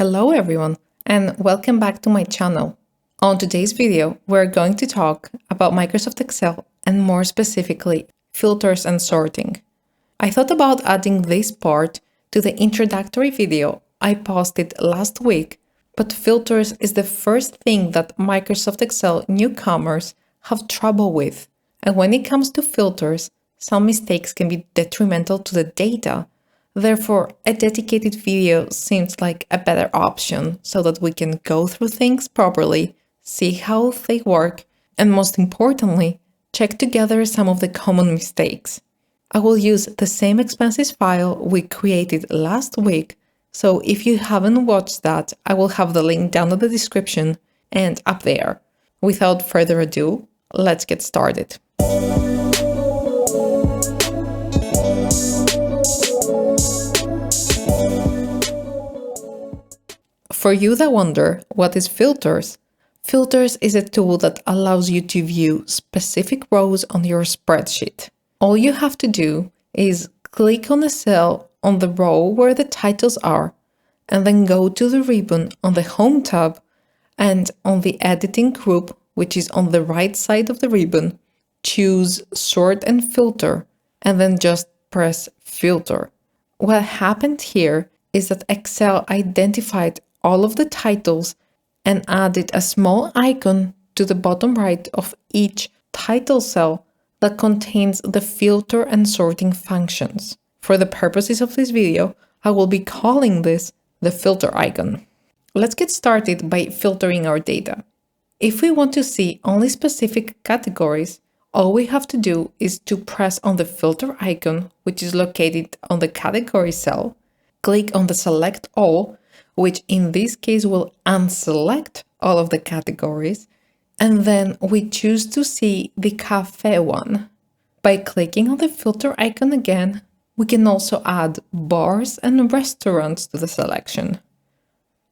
Hello everyone, and welcome back to my channel. On today's video, we're going to talk about Microsoft Excel and more specifically, filters and sorting. I thought about adding this part to the introductory video I posted last week, but filters is the first thing that Microsoft Excel newcomers have trouble with. And when it comes to filters, some mistakes can be detrimental to the data. Therefore, a dedicated video seems like a better option so that we can go through things properly, see how they work, and most importantly, check together some of the common mistakes. I will use the same expenses file we created last week, so if you haven't watched that, I will have the link down in the description and up there. Without further ado, let's get started. For you that wonder what is filters, filters is a tool that allows you to view specific rows on your spreadsheet. All you have to do is click on a cell on the row where the titles are, and then go to the ribbon on the Home tab and on the Editing group, which is on the right side of the ribbon, choose Sort and Filter, and then just press Filter. What happened here is that Excel identified all of the titles and added a small icon to the bottom right of each title cell that contains the filter and sorting functions. For the purposes of this video, I will be calling this the filter icon. Let's get started by filtering our data. If we want to see only specific categories, all we have to do is to press on the filter icon, which is located on the category cell, click on the Select All, which in this case will unselect all of the categories, and then we choose to see the cafe one. By clicking on the filter icon again, we can also add bars and restaurants to the selection.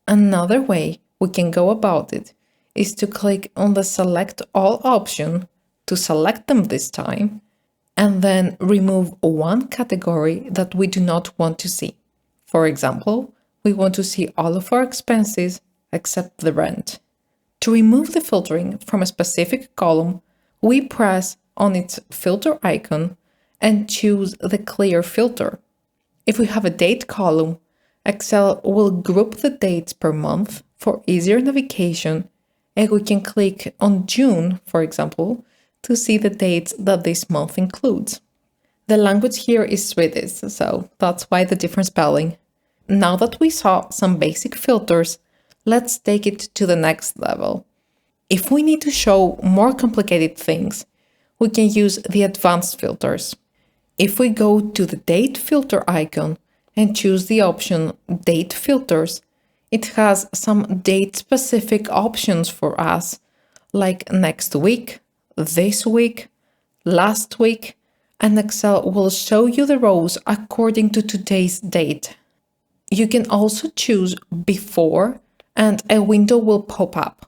Another way we can go about it is to click on the Select All option to select them this time, and then remove one category that we do not want to see. For example, we want to see all of our expenses except the rent. To remove the filtering from a specific column, we press on its filter icon and choose the Clear Filter. If we have a date column, Excel will group the dates per month for easier navigation, and we can click on June, for example, to see the dates that this month includes. The language here is Swedish, so that's why the different spelling. Now that we saw some basic filters, let's take it to the next level. If we need to show more complicated things, we can use the advanced filters. If we go to the date filter icon and choose the option Date Filters, it has some date-specific options for us, like next week, this week, last week, and Excel will show you the rows according to today's date. You can also choose Before, and a window will pop up.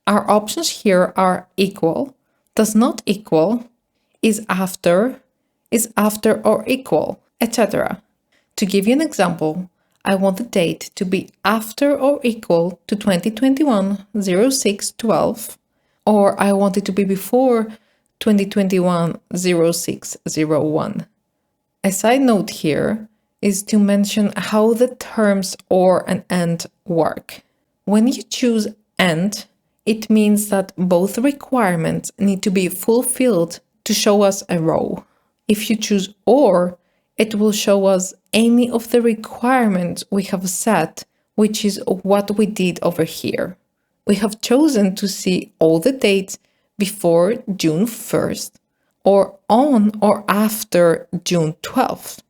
Our options here are Equal, Does Not Equal, Is After or Equal, etc. To give you an example, I want the date to be after or equal to 2021-06-12, or I want it to be before 2021-06-01. A side note here is to mention how the terms or and and work. When you choose and, it means that both requirements need to be fulfilled to show us a row. If you choose or, it will show us any of the requirements we have set, which is what we did over here. We have chosen to see all the dates before June 1st or on or after June 12th.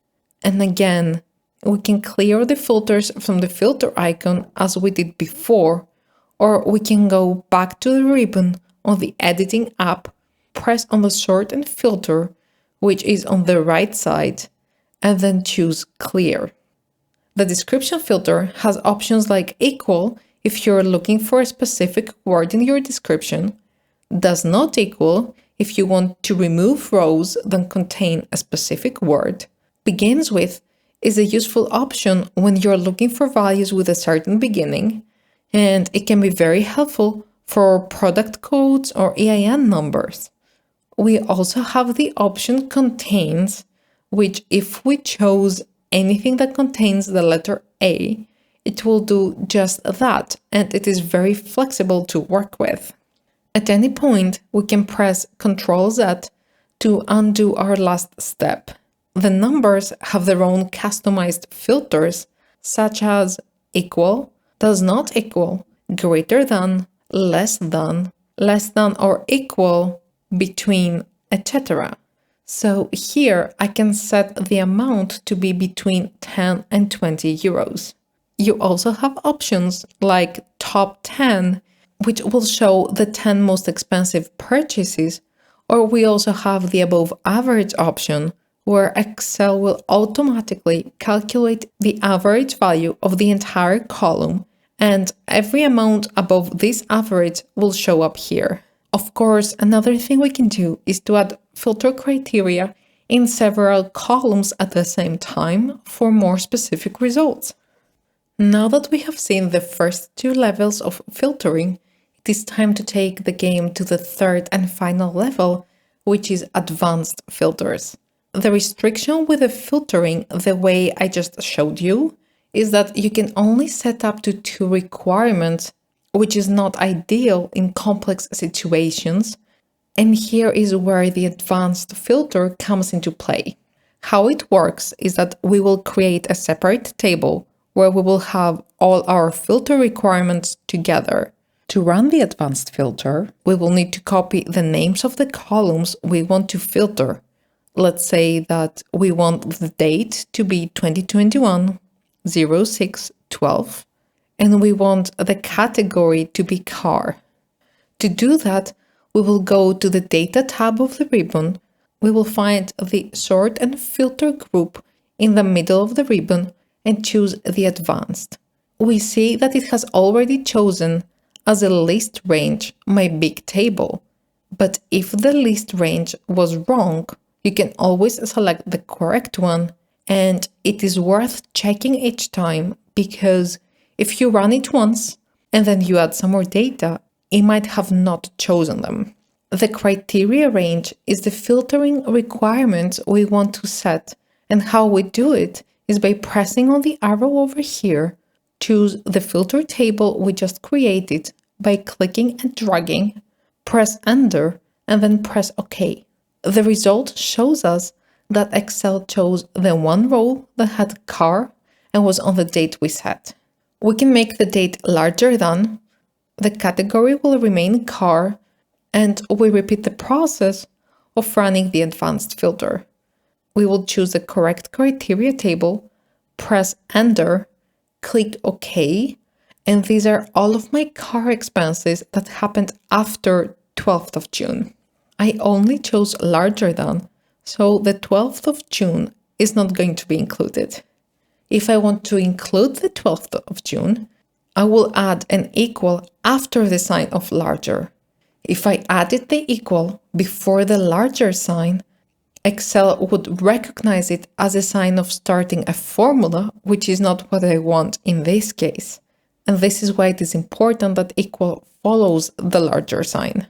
And again, we can clear the filters from the filter icon as we did before, or we can go back to the ribbon on the Editing app, press on the Sort and Filter, which is on the right side, and then choose Clear. The description filter has options like Equal if you're looking for a specific word in your description, Does Not Equal if you want to remove rows that contain a specific word, Begins With is a useful option when you're looking for values with a certain beginning, and it can be very helpful for product codes or EIN numbers. We also have the option contains, which if we chose anything that contains the letter A, it will do just that, and it is very flexible to work with. At any point, we can press Ctrl Z to undo our last step. The numbers have their own customized filters, such as equal, does not equal, greater than, less than or equal, between, etc. So here I can set the amount to be between 10 and 20 euros. You also have options like top 10, which will show the 10 most expensive purchases, or we also have the above average option, where Excel will automatically calculate the average value of the entire column, and every amount above this average will show up here. Of course, another thing we can do is to add filter criteria in several columns at the same time for more specific results. Now that we have seen the first two levels of filtering, it is time to take the game to the third and final level, which is advanced filters. The restriction with the filtering, the way I just showed you, is that you can only set up to 2 requirements, which is not ideal in complex situations. And here is where the advanced filter comes into play. How it works is that we will create a separate table where we will have all our filter requirements together. To run the advanced filter, we will need to copy the names of the columns we want to filter. Let's say that we want the date to be 2021 06/12, and we want the category to be car. To do that, we will go to the Data tab of the ribbon. We will find the Sort and Filter group in the middle of the ribbon and choose the Advanced. We see that it has already chosen as a list range my big table. But if the list range was wrong, you can always select the correct one, and it is worth checking each time, because if you run it once and then you add some more data, it might have not chosen them. The criteria range is the filtering requirements we want to set, and how we do it is by pressing on the arrow over here, choose the filter table we just created by clicking and dragging, press Enter, and then press OK. The result shows us that Excel chose the one row that had car and was on the date we set. We can make the date larger than, the category will remain car, and we repeat the process of running the advanced filter. We will choose the correct criteria table, press Enter, click OK, and these are all of my car expenses that happened after 12th of June. I only chose larger than, so the 12th of June is not going to be included. If I want to include the 12th of June, I will add an equal after the sign of larger. If I added the equal before the larger sign, Excel would recognize it as a sign of starting a formula, which is not what I want in this case. And this is why it is important that equal follows the larger sign.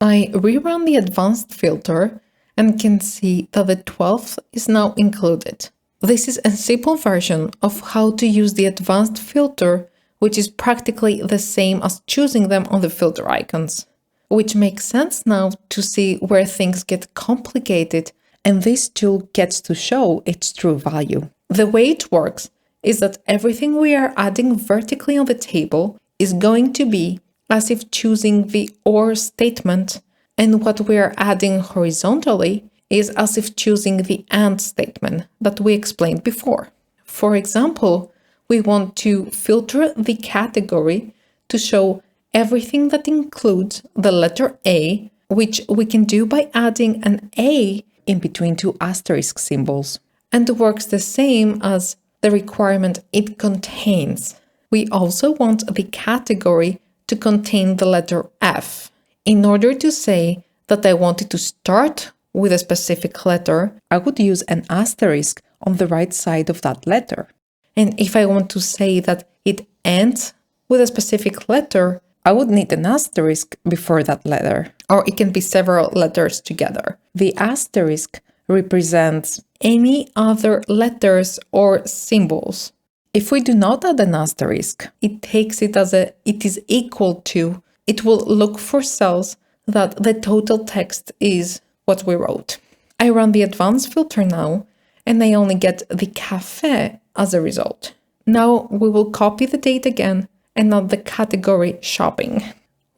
I rerun the advanced filter and can see that the 12th is now included. This is a simple version of how to use the advanced filter, which is practically the same as choosing them on the filter icons. Which makes sense now to see where things get complicated and this tool gets to show its true value. The way it works is that everything we are adding vertically on the table is going to be as if choosing the OR statement, and what we are adding horizontally is as if choosing the AND statement that we explained before. For example, we want to filter the category to show everything that includes the letter A, which we can do by adding an A in between two asterisk symbols, and works the same as the requirement it contains. We also want the category to contain the letter F. In order to say that I wanted to start with a specific letter, I would use an asterisk on the right side of that letter. And if I want to say that it ends with a specific letter, I would need an asterisk before that letter, or it can be several letters together. The asterisk represents any other letters or symbols. If we do not add an asterisk, it takes it as it is equal to, it will look for cells that the total text is what we wrote. I run the advanced filter now, and I only get the cafe as a result. Now we will copy the date again and add the category shopping.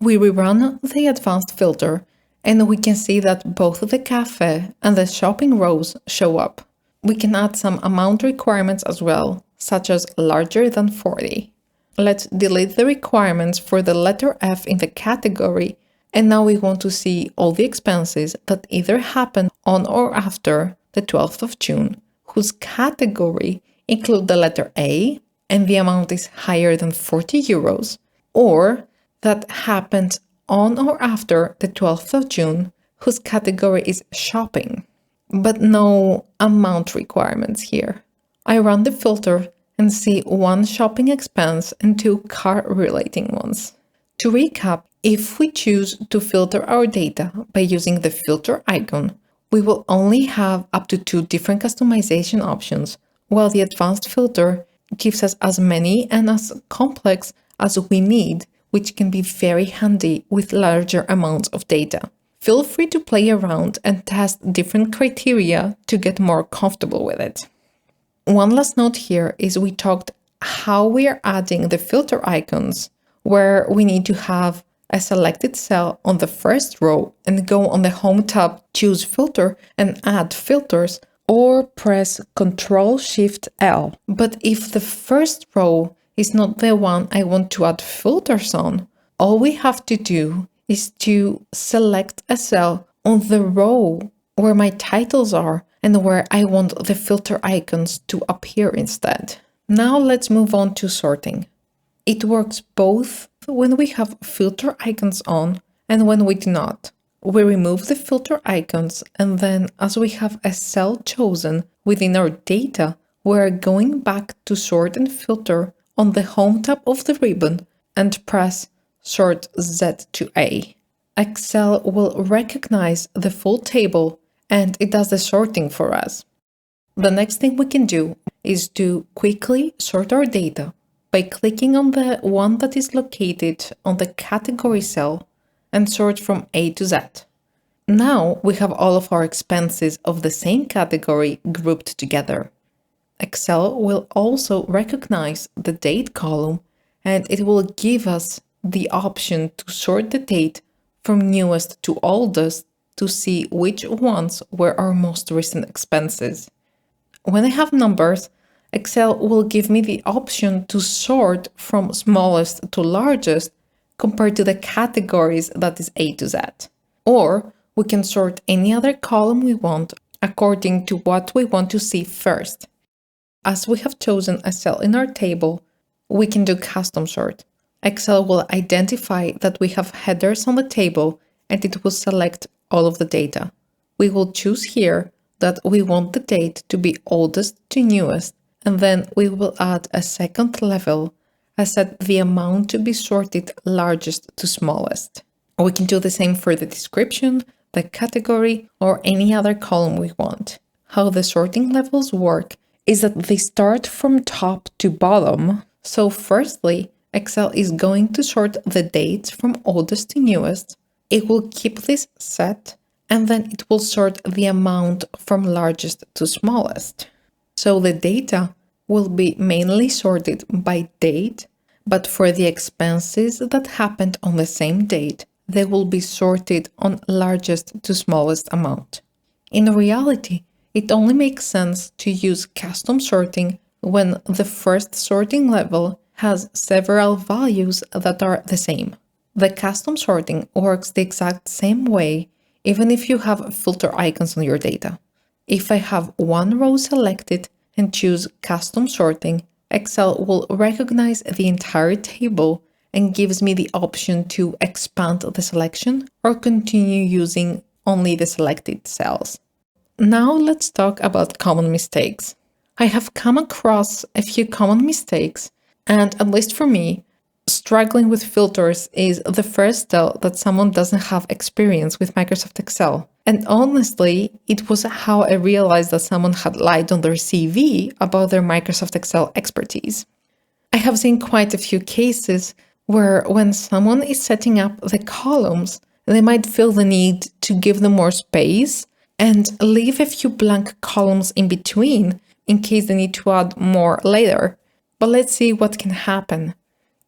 We rerun the advanced filter, and we can see that both the cafe and the shopping rows show up. We can add some amount requirements as well, such as larger than 40. Let's delete the requirements for the letter F in the category, and now we want to see all the expenses that either happen on or after the 12th of June, whose category include the letter A and the amount is higher than 40 euros, or that happened on or after the 12th of June, whose category is shopping. But no amount requirements here. I run the filter and see one shopping expense and two car-relating ones. To recap, if we choose to filter our data by using the filter icon, we will only have up to 2 different customization options, while the advanced filter gives us as many and as complex as we need, which can be very handy with larger amounts of data. Feel free to play around and test different criteria to get more comfortable with it. One last note here is we talked how we are adding the filter icons, where we need to have a selected cell on the first row and go on the Home tab, choose Filter and add filters, or press Ctrl-Shift-L. But if the first row is not the one I want to add filters on, all we have to do is to select a cell on the row where my titles are and where I want the filter icons to appear instead. Now let's move on to sorting. It works both when we have filter icons on and when we do not. We remove the filter icons, and then as we have a cell chosen within our data, we're going back to sort and filter on the Home tab of the ribbon and press Sort Z to A. Excel will recognize the full table and it does the sorting for us. The next thing we can do is to quickly sort our data by clicking on the one that is located on the category cell and sort from A to Z. Now we have all of our expenses of the same category grouped together. Excel will also recognize the date column and it will give us the option to sort the date from newest to oldest to see which ones were our most recent expenses. When I have numbers, Excel will give me the option to sort from smallest to largest compared to the categories that is A to Z. Or we can sort any other column we want according to what we want to see first. As we have chosen a cell in our table, we can do custom sort. Excel will identify that we have headers on the table and it will select all of the data. We will choose here that we want the date to be oldest to newest, and then we will add a second level and set the amount to be sorted largest to smallest. We can do the same for the description, the category, or any other column we want. How the sorting levels work is that they start from top to bottom. So firstly, Excel is going to sort the dates from oldest to newest. It will keep this set, and then it will sort the amount from largest to smallest. So the data will be mainly sorted by date, but for the expenses that happened on the same date, they will be sorted on largest to smallest amount. In reality, it only makes sense to use custom sorting when the first sorting level has several values that are the same. The custom sorting works the exact same way even if you have filter icons on your data. If I have one row selected and choose custom sorting, Excel will recognize the entire table and gives me the option to expand the selection or continue using only the selected cells. Now let's talk about common mistakes. I have come across a few common mistakes, and at least for me, struggling with filters is the first tell that someone doesn't have experience with Microsoft Excel. And honestly, it was how I realized that someone had lied on their CV about their Microsoft Excel expertise. I have seen quite a few cases where when someone is setting up the columns, they might feel the need to give them more space and leave a few blank columns in between in case they need to add more later. But let's see what can happen.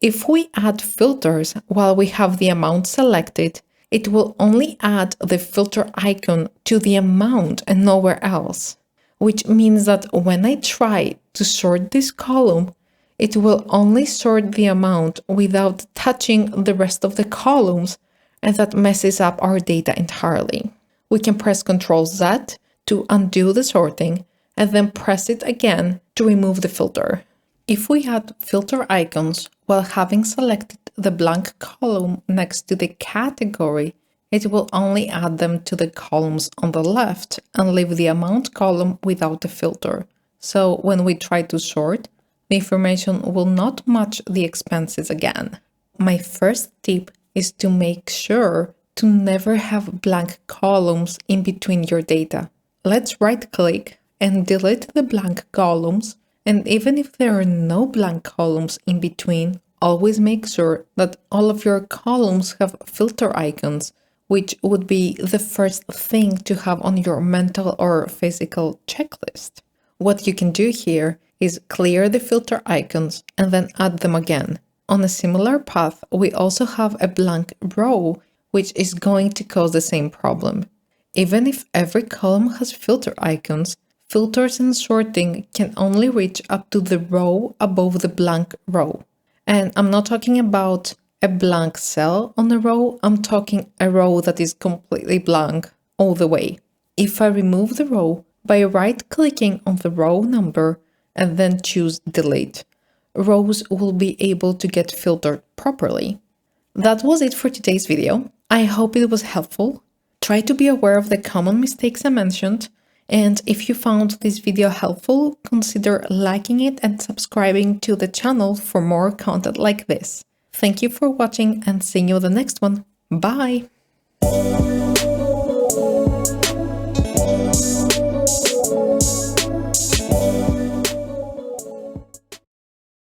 If we add filters while we have the amount selected, it will only add the filter icon to the amount and nowhere else, which means that when I try to sort this column, it will only sort the amount without touching the rest of the columns, and that messes up our data entirely. We can press Ctrl Z to undo the sorting and then press it again to remove the filter. If we add filter icons while having selected the blank column next to the category, it will only add them to the columns on the left and leave the amount column without the filter. So when we try to sort, the information will not match the expenses again. My first tip is to make sure to never have blank columns in between your data. Let's right-click and delete the blank columns, and even if there are no blank columns in between, always make sure that all of your columns have filter icons, which would be the first thing to have on your mental or physical checklist. What you can do here is clear the filter icons and then add them again. On a similar path, we also have a blank row, which is going to cause the same problem. Even if every column has filter icons, filters and sorting can only reach up to the row above the blank row. And I'm not talking about a blank cell on a row, I'm talking a row that is completely blank all the way. If I remove the row by right-clicking on the row number and then choose Delete, rows will be able to get filtered properly. That was it for today's video. I hope it was helpful. Try to be aware of the common mistakes I mentioned, and if you found this video helpful, consider liking it and subscribing to the channel for more content like this. Thank you for watching and see you in the next one. Bye!